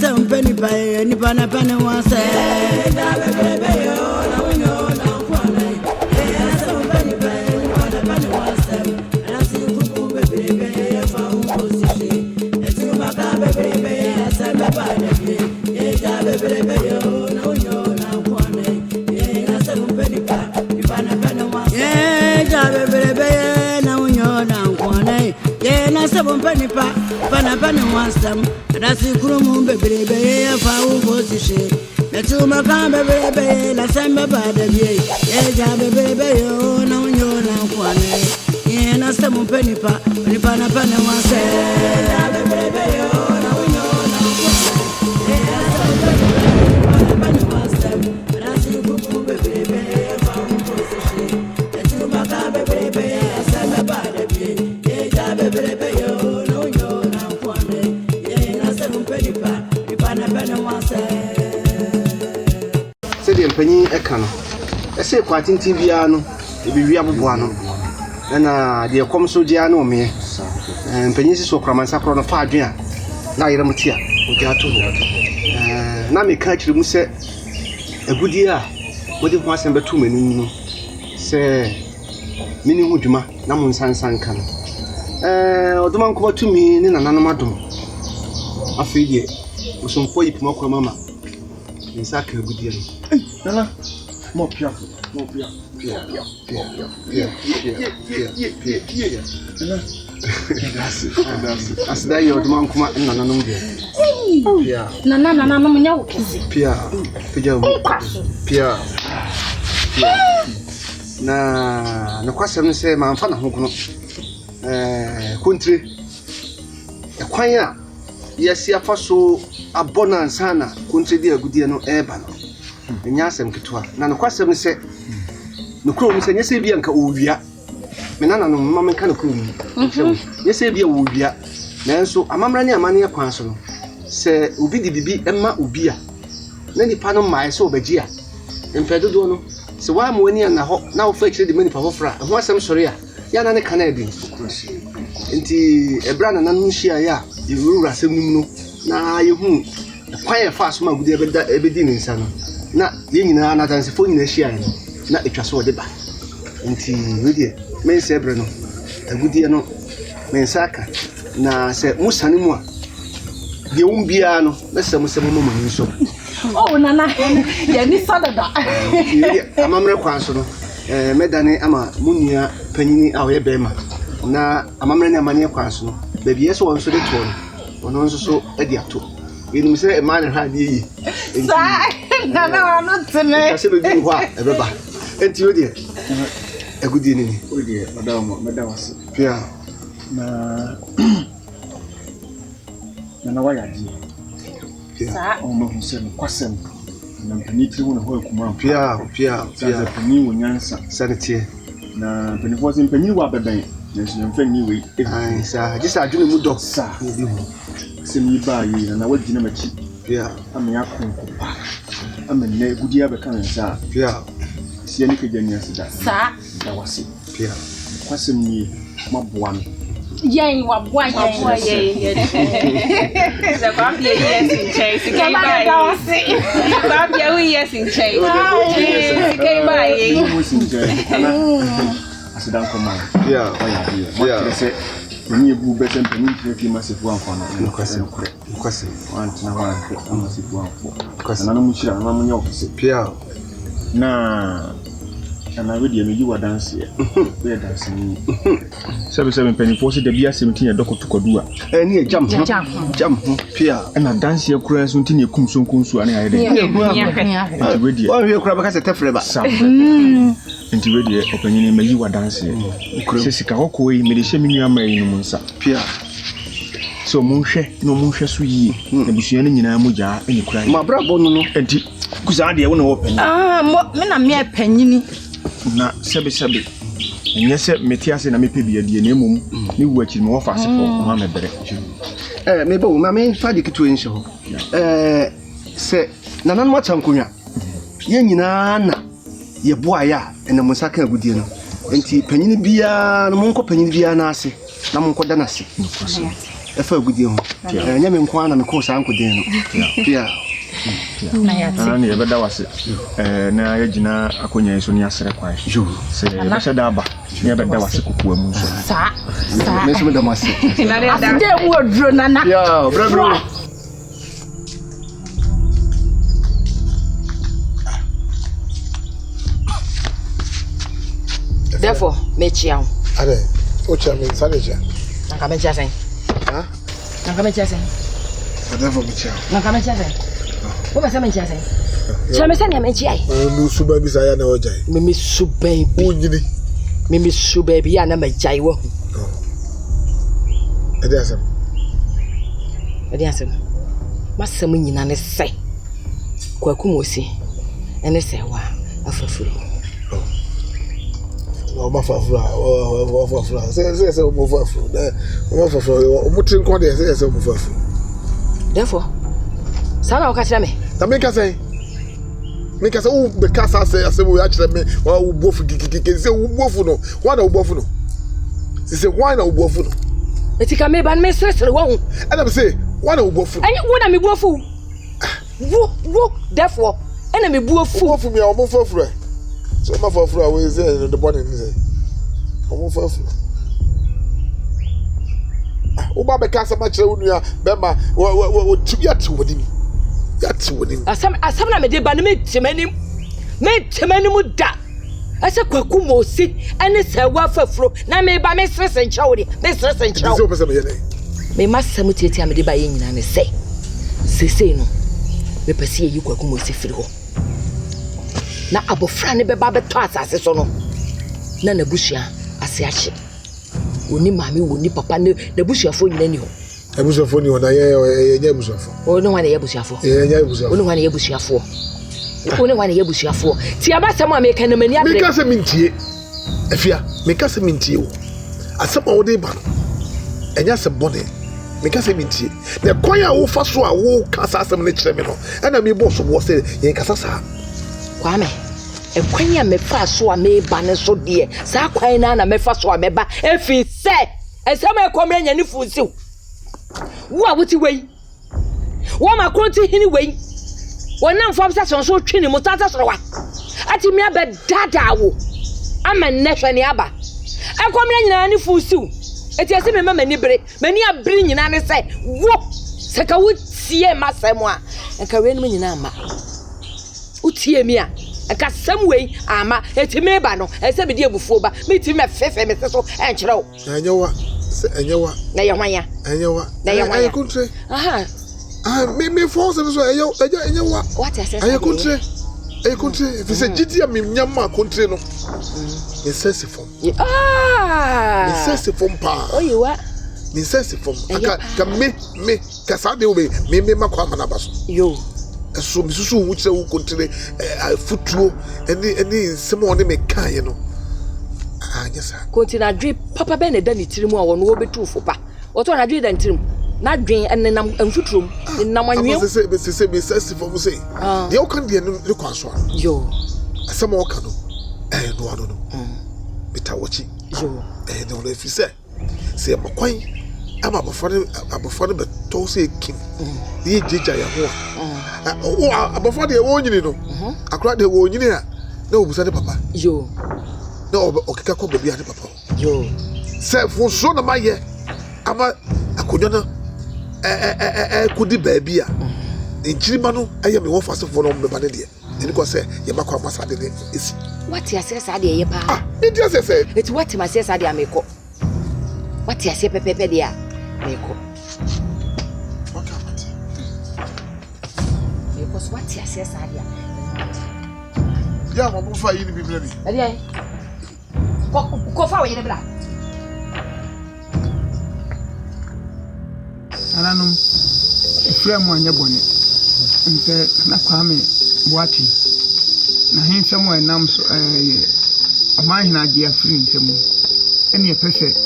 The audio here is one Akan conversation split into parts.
some penny pie, any pana penny one say. Penny wants them, and I see Krum baby, a foul position. The two Macam baby, la samba bad of ye, baby, oh, no, you're not one. And I some penny pa, Nipana penny wants penny ekano ese kwatin tibia no ebiwi aboboa no na de kom so dia no me penny si so kramansa kro no fa adwen a na yere mutia odi ato na me ka kire mu se agudi a wodi ho asem betu mani no se mini hu dwuma na mo nsansan ka no oduma nko batumi ni nananom adom afi die osompo yipuma kwa mama insaka agudi no Nana, more pia. As that your man come out, Nana, no, Pia, na no question say, my father, country, a choir, yes, ya faso a bonanza, country, dear good dear no ebano. Nyasem kitwa na no kwasem se no krom se nyese bia nka owia me nana no mama nka no krom nyese bia owia nanso amamra ne amane kwan so no se obi di bibi emma obi a na nipa no mai se obaji a empedodo no se wa mo ani na ho na wo fa kire di mani pa hofra ho asem sori a ya na ne kana edi enti ebra na nanu hia ya yewura asem num no na yehu kwan e fa so ma gudi ebedi ni nsa no na yenyina na tanse fo nyina hia na etwa so de ba nti we men se bre no agudie no men saka na se musane mu a de umbia no na se musemo mama ni so oh nana ya ni sadada amamre kwan so no medane ama munua panyini a oye bema na amamre ne amane kwan so no ba biye so won so de to no ono nso so edi ato yenu se e ma ne ha de yi Nana no tene. Kasi be bi ho a ebeba. Enti odi agudi ni. Odi madam wase. Pia. Na wa ya di. Pia. O mo huse no kwasem. Na mpani tiri wo na ho akuma. Pia. Sa pani wo nyansa. Sanity. Na pani fo sem pani wa beben. Na so yemfa ni we. Ai sa, just adwene mu dok sa. Obi ho. Sem yi ba yi na wa gina machi. Pia. Ame akonkopa. Ame ne gudi abeka nsa. Pia. Sie ni kejani asida. Sa. Da wase. Pia. Kwasem ni maboa no. Yen wa boa yen. Za kwa pia yes in chase. Kai bai. Kwa pia we yes in chase. Kai bai. Yes in chase. Asida nkoma. Pia. Pia. When you go better than you massive one for no question. Want to know a massive one for. Because I'm not sure I'm your office. Pia. Nah, and I really you were dancing. We are dancing. 7 penny force the beer 17 a doctor to Kodua. And here jump. Pia. And I dance your crash until you come so consu and I did. Ready. Oh, you crab has a tefreba. Into ready opening me you were dancing. Sika hokoi medisha minua no munsa. Pia. So munhwe no munhwe so yi na busuane nyina mu ja eni kura. Ma brabo no no. Enti kusa de wo na wo panyi. Me na me panyini. Na sebe. Enye se metiase na mepe bia de na emom ni wu akiri mo fa asefo ma mebere. Me ba wo ma me fa de kitu enhye ho. Se nanan mo chankonwa. Ye nyina na ye boa ya ena musaka agudie no. Enti panyini bia no monko panyini bia na ase na monko da na ase. efa agudie ho nya me nko ana me ko sa nkode no yeah na ye beda wase na ye gina akonya so ni asere kwan yo se be sheda ba ye beda wase kokua mu so Sa. me so me da mase Aside wo dro nana. yeah bro Therefore, me chiao. Ade, o chia me saneja. Na ka me chia sen. Ha? Na ka me chia sen. Therefore me chia. Na ka me chia sen. Wo me se me chia sen. Chia me se ne me chia. O mi suba bi saya na ojai. Me subai. O nyini. Me subai bi ya na me jai wo. Ade asem. Ade asem. Masem nyina ne se. Kwaku mosi. Ene se wa afafuru. O ma fafura, o fafura. Se o mo fafura. O ma fafura, o mo tin kon de se o mo fafura. Therefore, sana o ka kire me. Ta me ka say. Me ka say o be ka sa say asem o ya kire me, o bofu kikiki se o bofu no. Why na o bofu no? Se why na o bofu no? Etika me ban me sresre wo hu. And say, why na o bofu? Anyi wo na me buofu. Wo therefore, ena me buofu. Bofu me o mo fafura. So ma fafura we say the body ni say. O mo fafura. O ba be ka sa ma kire wo nua be ma wo tubi ati wodi mi. Yati wodi mi. Asam na me de ba na me temani mu da. Asa kwaku mosi ene se wa fafuro na me ba me srese nchawo de. Me srese nchawo. So pese me yene. Me masam tietia me de ba ye nyina ne se. Sese no. Me pese yi kwaku mosi firi ho. Na abofra ne beba beto asase so no na nabusua ase ache oni maami woni papa ne nabusuafo nyina ni ho Ebusuafo ni ona ye ebusuafo ono wane ye busuafo ye ebusuafo ono wane ye busuafo ono wane ye busuafo ti abasem a meka na mani abre me ka se mintie afia me ka se mintie o asem a wo de ba enya se bone me ka se mintie na kwan a wo fa so a wo ka sa asem ne kire me no na me bo so bo se ye kasa sa kwame ekwanya me fa so a me ba ne so de sa kwan na me fa so a me ba efi se esem ekomre nya ni funsiw wo a wuti wei wo ma kronti hini wei wonam fam sa so twini mu tata so wa ati me aba dada wo ama ne hwe ne aba ekomre nyina ni funsiw eti ase me ma mani bere mani abere nyina ne se wo se ka wutie masem a enka we no nyina ama utie mi a aka samwei ama etime ba no ese be die bufuo ba metime fefe me so enkyere wo enyewa na ye hwan enyewa na ye hwan kuntre aha me force so enyewa what I say kuntre if say gidi me nyama kuntre no me sense form me sense form pa oyiwa me sense form aka me ka sa de obe me makwa manabaso yo so me susu wu kire wu kontre futuo eni semo ne me kan ye no anyesa kontina dwe papa be na da ni tirimu a wono wo betu fo pa woto na dwe da ntirim na dwen enenam amfuturum enenam anwem se be sensitive for say de o kan de ne kwaso yo semo o kan no no bita wochi yo no no fi se makwan ama abofore be to say kim ye jeja ya ho abofore de wo nyini no akura de wo nyini a na obusa de papa yo na okeka ko baby ade papa yo se fun so na maye ama akonyo na kudi baby a njirima no aye me wo fase fo no me ba ne de eni ko se ye makwa masa de ne esi what ya say sa de ye pa enti say eti what ma say sa de ameko what ya say pepepe de a meko because what ya say sa de a ya mo fa yi ni biblia ni ade ai ko fa wo ye bla aranum frem anya bone nse na kwame boati na hinsem wa nam so amahina age afri nsem ene ye pese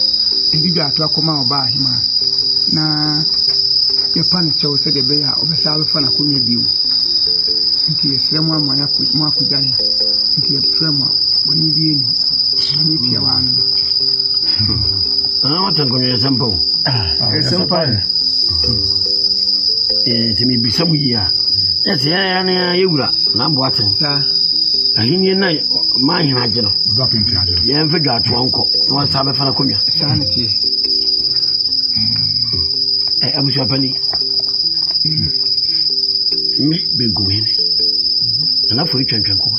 ebibi ato akoma oba ahima na ye pani chewo se de be ya obesa alfa na konya biu nti frem amanya ko mu akujai nti frem woni bi eni ani tia wa no What I'm going to sample. Simple. To me be some year. Yes, yeah, you were not watching. I hear night, my imagine. Dropping Piaggio. Yeah, and figure to uncle. One time for a cumia. Sanity. I was your penny. Me been going. Enough for each and come.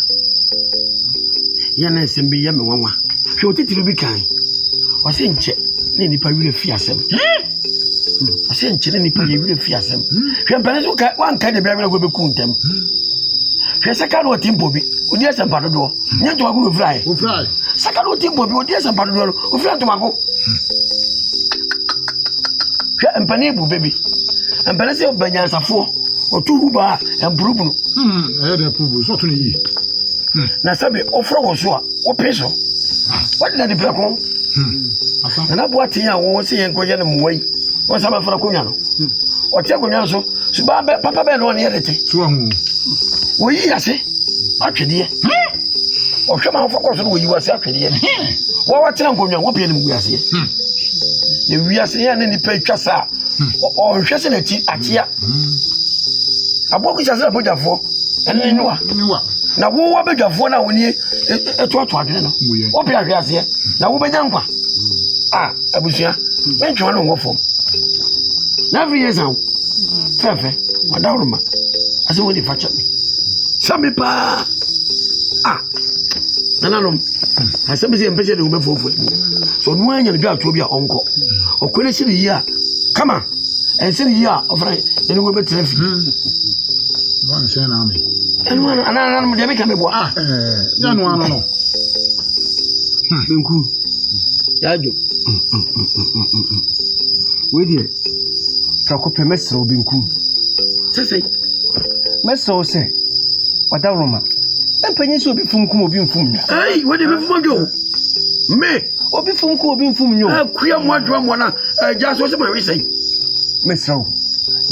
Yana send me yammy one. She will take to be kind. I sent check. Any probably fears him. I sent check any probably fears him. Champagne one kind of barrel will be counted. She second what Timbo be. Would yes and Padador. Not to a good fly. Who fly? Second what Timbo be. Would yes and Padador. Who fly to Mago. And Panebu baby. And Panasio Banyas are 4 or 2 bar and Bruno. I had a poo, so to me. Nasabi, offer was what peso. What did the Placon? And I bought here, won't see and go away. What's up for a cuniano? Or Chaconaso, Subaba, Papa Ben on the editing. Swam. We are say, actually, or come out for course, you was actually. What time when you're whooping we are here? If we are saying any pay chassa or just in a tea at here. I bought which has a budget for, and then what? Now, who will be your phone now when you a twat? What be I here? Now, who be young? Ah, I was here. When you want to go for every year's out. Fair, Madame, as a way to fetch me. Some pa. Ah, Nanum, I somebody impatient to move forward. So, when you go to your uncle or couldn't see the year, come on and see the year of right, then we'll be traffic. One send army. And one another, they become a boy. No. Benku. Yajo. Wait here. Prakope mesro benku. Say. Mesro say. Wada Roma. Empanyi so obi funkum obi mfum nya. Hey, what do you want to do? Me, Obi funkum obi mfum nyo. Queer modern one. Just what my say. Mesro.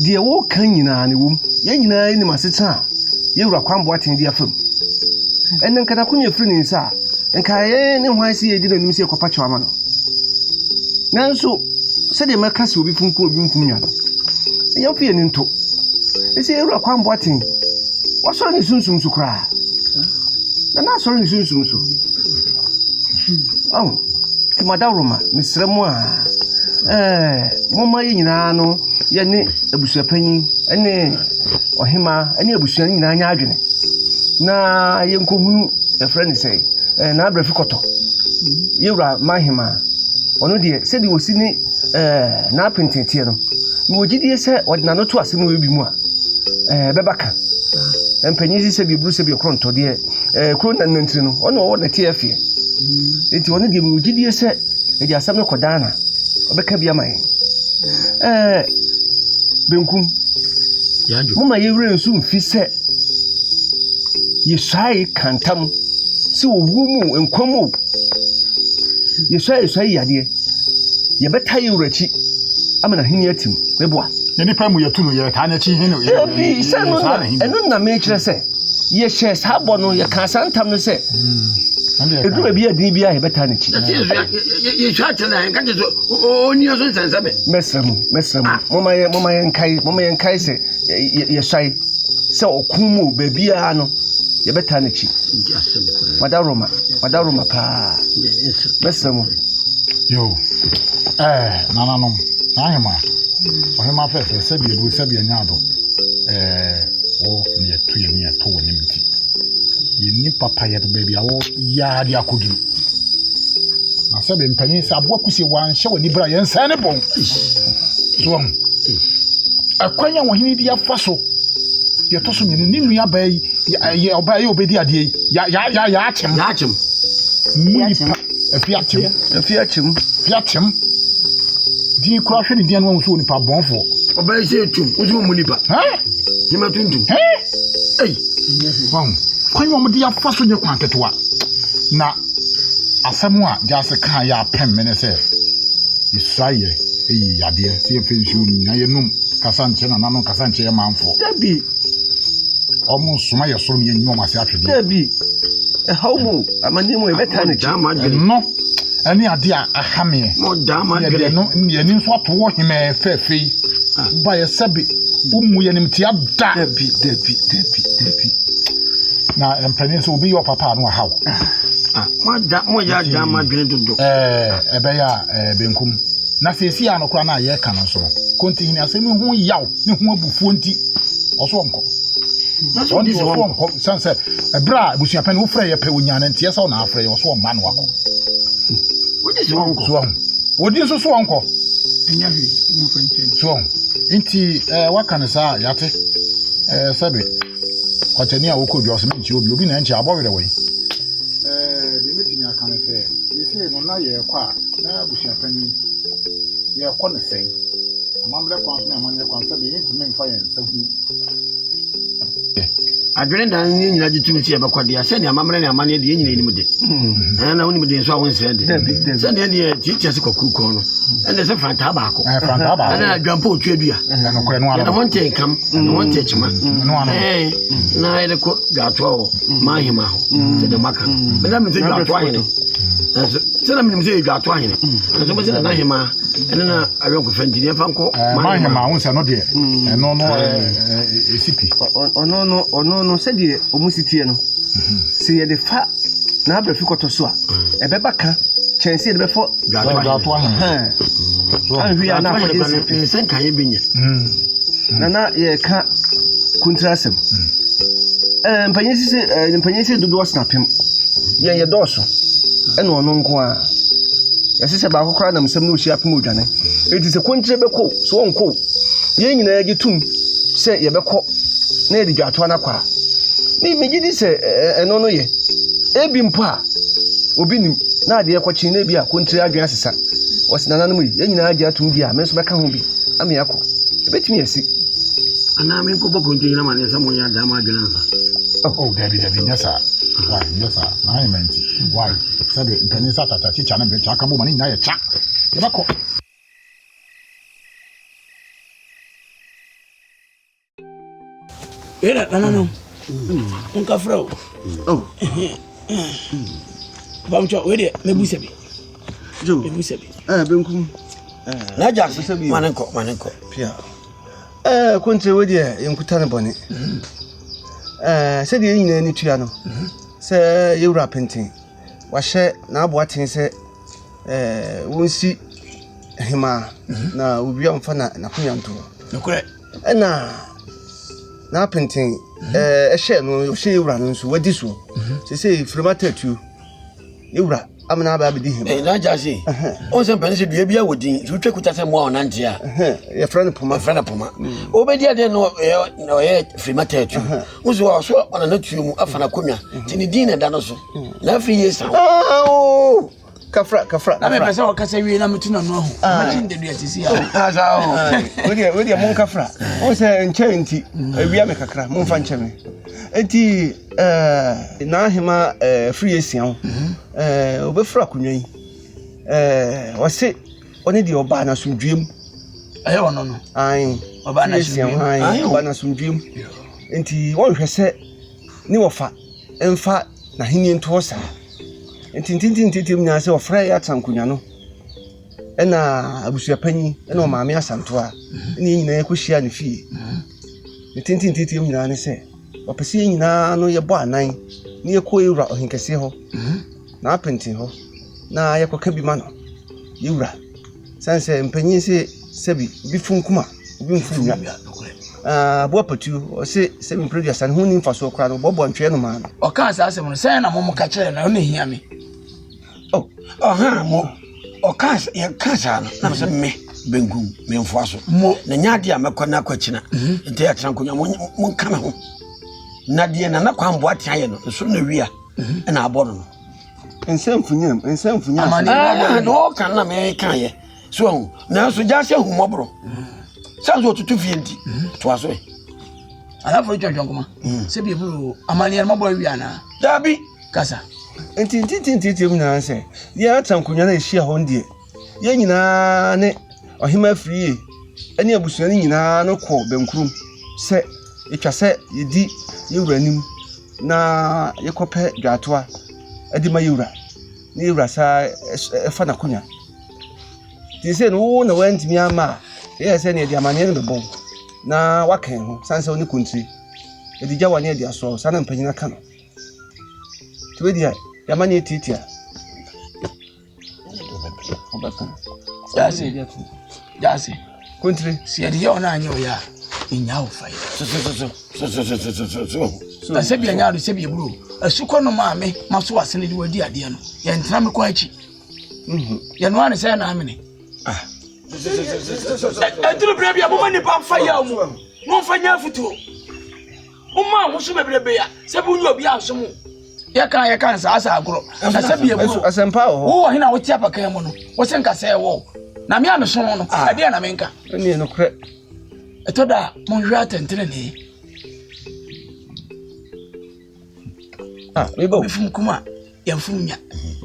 Die wo kan nyina ne wom. Ye nyina ni maseta. Ye wura kwambo aten dia fam. Enen kana kunya firi ni nsa. Enka ye ne hwan si ye di na nim si ekopa chewa no. Nanso se de maka si obi funkum obi mfum nya no. Ye ofie ni nto. Ese ye wura kwambo aten. Wasoro ni sunsum so kra. Na soro ni sunsum so. Oh. Ti Madaroma misremu a moma ye nyina no ye ne abusuapanyin ene ohima ene abusua nyina anya adwene na ye nkohunu e friend say na abrafi koto ye wura mahima ono de se de osi ni na apentete no mo gidie se odina no to ase no we bi mu a bebaka empanyi se bi bru se bi kronto de kro na nantiri no ono wo na tie afie enti ono de mo gidie se e di asam no kodana obeka bia mai benkum Yajo mama ye wure nsu mfi se ye sai kantam se owu mu enkwam ye sai yade ye beta ye wurachi amana hini atim meboa ye ni pa mu ye tu no ye ka na chi hin no ye bi se no eno na me kire se ye she sabo no ye ka santam no se edu bi adin bia ye beta na chi ye chat na kan je oni so sansabe mesremu mama ye nkai se ye sai se okumu ba bia no ye beta na chi Madaroma pa mesremu yo nananom ahema ohema fefe se bi ebu se bi anyado wo ne yetu ye ne to woni mti ye ni papa ye to baby awo ya dia koduru na se be mpanyin se abo akusie wan hye woni bra ye nsa ne bon so akwanya wo hini dia faso ye to so me ni nua ba ye oba ye obedi ade ya achem muni pa afiatem di kura hwe ni dia no so ni pa bonfo oba se tum uzu muni pa ni matuntum wow kwanya mo dia faso nye kwanketwa na asemu a dia se kan ya pem me ne se isaye yade se fensu na ye num kasanche na nanon kasanche ye manfo dabi omo suma ye soro ye nyoma se atwede dabi how mo amani mo e beta na chi no Any idea a hammy. More damn, I get no Indian swap to walk him a fair fee. By a sabby, Muyanimtia, Debbie. Now, and Penance will be your papa, no how. What that more damn, my dream to do. A bear, Benkum. Nothing see no crana ye can also. Continue as who yaw, no more bufonti or swamp. That's what this one sunset. A bra, which you pen who fray a pewunian and tears on our fray or swam man walk. What is wrong? Swam. What is a swanko? Swam. Inti, what can I say, Yate? Sabi. Continue, who could just meet you, you'll be an inch above the way. The meeting I can say, you say, no, now you're quiet. Now, we shall penny. You're quite saying. A mamma wants me among your concept, to make fire and something. I didn't know you to see about what they are sending a mamma and money the Indian day. And I only did so one said, send the teachers cook corner. And there's a front tobacco. And I jump out to you. And I want to come, and one touch man. Eh, now the cook got 12, my him out, said the maca. But I'm saying, I'm trying. Tell him you got trying. And so much than I am. And then I don't offend the Fanco. My mounts are not there. And no, CP. No, said the Omusitiano. See the fat now before to swap. A bebaka, chance it before got one. And we are now in San Cayabinia. Nana, ye can't contrast him. And Panyasi do snap him. Yeah, your dorsal. And one on Yes, it's about crying some new ship mood. It is a country beco, so on cool. Yen in a tomb, say ye beco, near the Gatuana. Me did say, and no ye. Ebim pa, Obin, now the Aquachinabia, country aggressor. Was Nanami, yen idea to be a mess back home. Amiaco. Bet me a see. And I'm in Cobo Continua and somewhere Dama Ganza. Oh, Debbie, yes, sir. Why, yes, sir. I meant it. Why? Sabe, Penisa Tata, teacher, and Bechaka woman in a chap. No. Unka Fro. Oh. Bamcho, wait it, maybe Sabi. Joe, maybe Sabi. Bunkum. Naja, Mananko. Pia. Country with you in Kutana Bonnet. Said you in any triano. Say, you rap painting. Was now what he said, we'll see him now will be on Fana and a Puyan tour. Correct. And now painting a shell no she run so what this one. She say from a tattoo. You rap. I'm not baby him. I just say, oh, some penny should be a wedding. You check with us more on Antia. A friend of Puma. Obey, I didn't know free matter. Who's also on a notum of Fanacunia, Tinidina Danoso. Laughing years. Oh, Kafra. I never saw Cassavy and I'm to know. Imagine the see with your Moncafra. Also, in charity, we are a crack, Monfanchemi. Eti na hima free asian obefra kunwan wose oni de oba na sumdwem aye ono no ai oba na sumdwem ai oba na sumdwem enti won hwese ni wofa emfa na hini nto sa enti nya se ofra ya tankunya no ena abusua panyi ena o maame asanto a ni nyina yakohia ne fie enti nya ne se opesi nyina no ye bo anan ni ye ko yura ohinkese ho na apenti ho na ye koka bi ma no yura sanse mpanyin se bi funkuma bi mfunya bo patu o se mi producer hu ni mfaso kra no bo ntwe no ma no o ka sa asem no sen na mo ka kire na o na hia me mo o ka ye ka sa no na se me bengu me mfaso na nyaade a mekona kwachina ente ya trankonya mo nkama ho na die na kwambo atiaye no so na wia na abono no ensemfunya no kan na me kan ye so na so ja se humobro sanzo tutu fienti to aso ala fo jonjon kuma se bi buru amani mabo wia na dabi kasa enti na se ya tankunya na ehia ho ndie ye nyina ne ohima free eni abusua ni nyina no ko benkurum se etwa se yedi yewuranim na yekope dwatoa edi mayura ni rasa fa na kunya ti se no na wantimi ama ye se ne dia mane no bebon na wakan ho sanse oni kuntri e di jawa ne dia so sana mpanyina ka no ti we dia ya mane titia Jasi kuntri si ya dia ona anyo ya inya wo fa so sebi anya do sebi bro asuko no maame maso wasene di wadi ade no ye ntena me ko achi ye no ane say na amene aduru brebi aboma ni pa fa ya mu mo fa nya futuo umma wo so bebrebe ya sebi unyo obi asom ye kan sa asa agro na sebi bro asempa wo hina wo tia paka mu no wo senka say wo na me ameso no ade na menka ni no kre etoda mo hwa tentene ni Mebo bifum kuma yamfum nya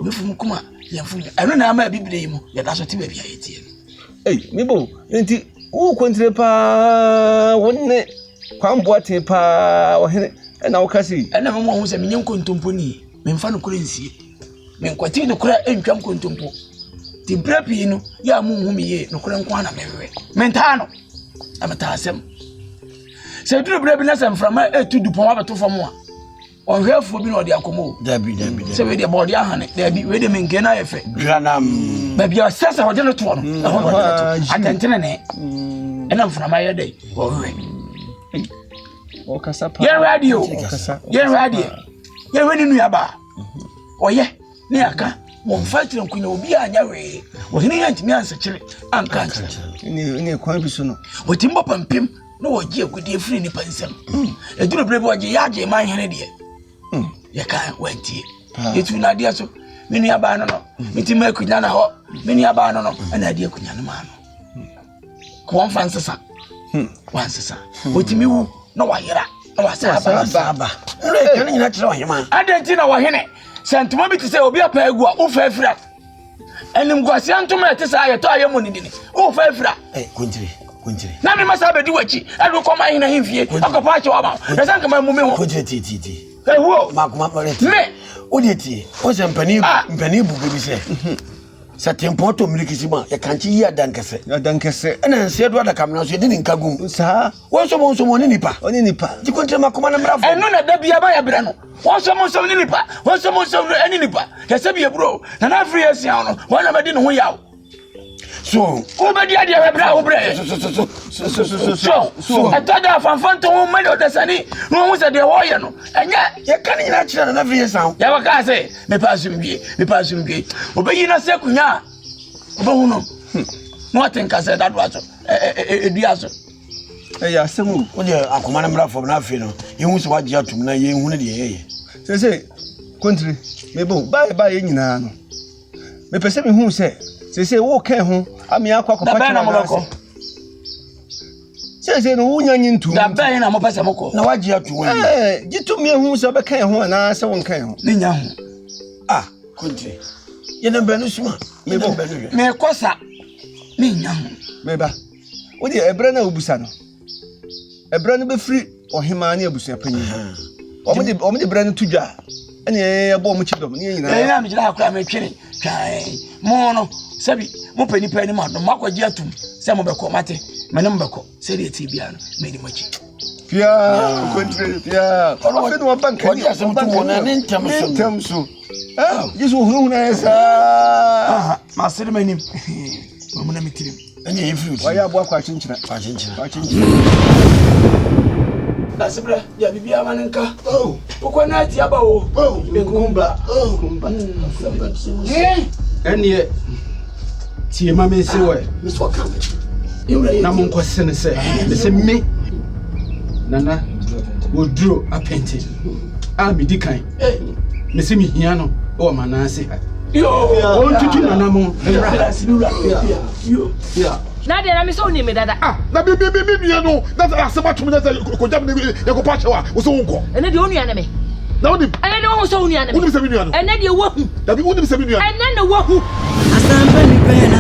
bifum kuma yamfum nya eno na ama bibire yi mu ya da so te ba bia yetie mebo enti wo kontre pa wonne kwambo ate pa wo hene na wo kasi ena mo hu se menye nkontompo ni memfa no kura nsie menkwati no kura entwam kontompo ti brapi no ya mu hu miye no kura nkwa na mewe menta no amata asem se duru brabi na sem frama etu dupon abeto famo a onhwefo bi na odi akomo dabi se we de body ahane dabi we de menke na yefe granam ba bia sesa ho de no to no atentene ne ena mframa ye dai o kasa pa ye radio ye we ni nu yaba oye ni aka mo mfatire nkunya obi anya we wo hini yantimi ansakire anka ni kwan bi so no wo timbo pampim no wo gi agudie firi ni pansam eduro brebe wo gi yaje man hene de ya kan wantie yetu na dia so menu aba no mitima akunya na ho menu aba no na dia akunya no ma no ko fansesa wansesa otimi wu no wayera no wasaba ure kan nyina kire wahema adenti na wahene sentimo bi te se obi apa egu a wo fa afira enim gwase antoma ete sa ayeto ayemo ni dini wo fa afira kunjiri na me masa be di wachi adu ko ma hina himfie akopa ache wa ba esa nka ma mu me ho kunjiri ti ewo makuma pareti me odieti o se mpani bu bi se sa tempo to mirikisi ma ya kanchi yi adankese ena nse do ada kamna so edini nkagum sa wo so mo ni nipa oni nipa jikontre makuma na mrafo enu na da bia ba ya bra no wo so mo ni nipa wo so mo eni nipa ya se bia bro na na free asia no wo na medi no ho yawo so obedi ade we bra wo bre so atada fanfanto wo me do desani no wo se de wo ye no enya ye kan nyina kira na free asia ya waka se me pa asumdie obeyi na se kunya obehu no no atenka se dadu aso edua so ya semu wo de akoma na mra fo na afi no yehu se waje atum na yehu ne de yeye se country mebo ba ye nyina no me pese me hu se wo kan ho ami akwa ko pacha na moko se no wunya nyintu da ba na mo pese moko na waje atu wani gitu me hu se be kan ho na se won kan ho ni nya ho country ye na benu suma mebo me kosa ni nya ho meba wo de ebra na obusa no ebra no be free ohima na abusa panyi omo de bra no tudwa ene ye bo mo chidom ni nyina na me jira akura me twene twai mo no sabi mo pani pani ma no makwaji atum se mo beko mate mane mo beko se de ti bia no me di machi pia country pia ofe no bank ni asem tu mo na ntem so Jesus hu na esa ma sere manim mo na mitirim ene ye fruit wa ya bo akwa chinchira Nasibra ya bibi amanenka ukwa na ati aba wo kumba ene tie ma me se we na mon kwasene se me nana woduro apente a me dikan me se me hia no o manase on tutu nana mo na de na me so ni me dada na bi no na asema tum na ko jam ne ya ko pachewa wo so wonko ene de onu ya na me na woni ene de wo so onu ya na me woni se mi nuano ene de wo hu da bi woni se mi nuano ene na wo hu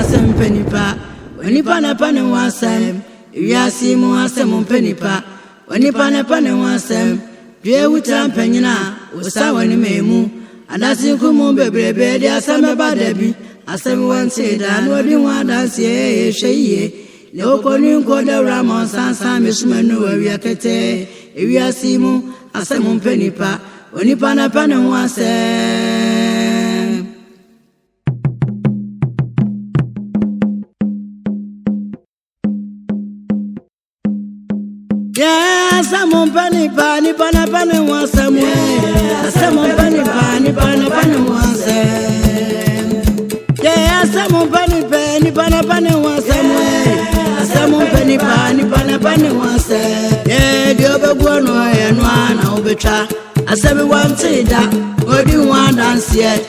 asampe nipa onipa na pa ne wasem wiase mu asem mpenipa onipa na pa ne wasem dwe wuta mpanyina usawa ni memu adasi kumu bebrebe de asame badabi asame wanse da no di wa danse hweye le okoni nko de ramon sansan mesumanu awia kete ewia simu asame mpenipa onipa na pa ne ho asem asame mpenipa ni pa na pa ne ho asem asame mpenipa ni pa na pa ne ho asem asame mpenipa ni pa na pa ne ho asem asame mpenipa ni pa na pa ne ho asem di obegwo no no ana obetwa asame wanti da odi wan dance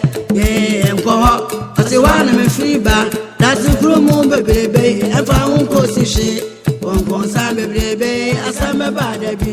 enko ho ati wan me fiba dance krumu bebrebe afa unko si she won kon sa bebrebe asame badabi